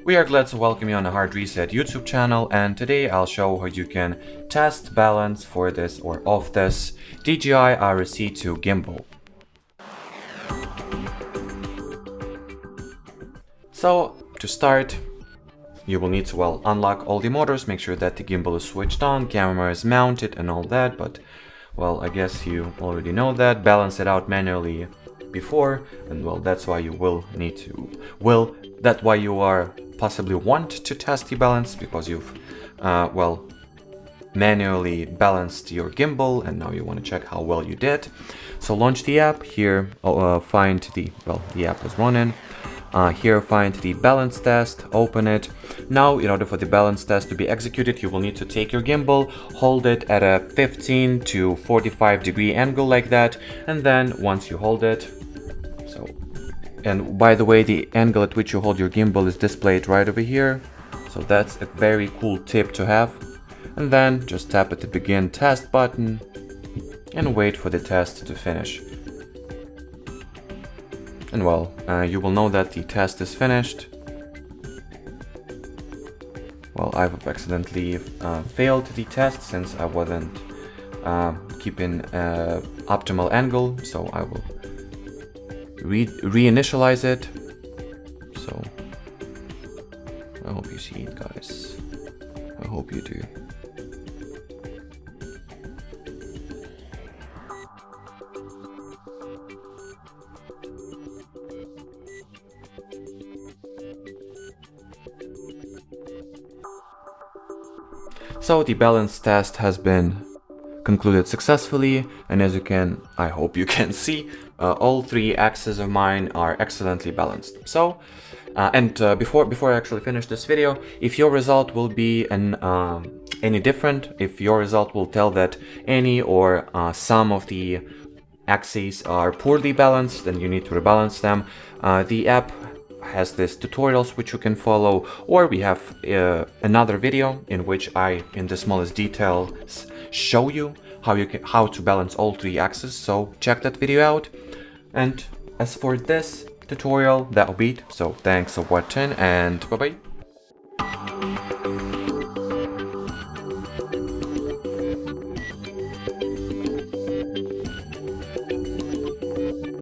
We are glad to welcome you on the Hard Reset YouTube channel, and today I'll show how you can test balance for this or of this DJI RSC 2 gimbal. So to start, you will need to unlock all the motors, make sure that the gimbal is switched on, camera is mounted and all that, but I guess you already know that. Balance it out manually before, and that's why you will need to, that's why you are possibly want to test the balance, because you've manually balanced your gimbal and now you want to check how well you did. So launch the app here, find the app is running. Here find the balance test, open it. Now in order for the balance test to be executed, you will need to take your gimbal, hold it at a 15 to 45 degree angle like that, and then once you hold it, and by the way, the angle at which you hold your gimbal is displayed right over here, so that's a very cool tip to have. And then just tap at the begin test button and wait for the test to finish. And you will know that the test is finished. I've accidentally failed the test since I wasn't keeping optimal angle, so I will reinitialize it. So I hope you see it, guys. I hope you do. So the balance test has been concluded successfully, and as I hope you can see, all three axes of mine are excellently balanced. So, before I actually finish this video, if your result will be any different, if your result will tell that any or some of the axes are poorly balanced, then you need to rebalance them. The app has these tutorials which you can follow, or we have another video in which I, in the smallest details, show you how to balance all three axes. So check that video out. And as for this tutorial, that'll be it. So thanks for watching, and bye bye.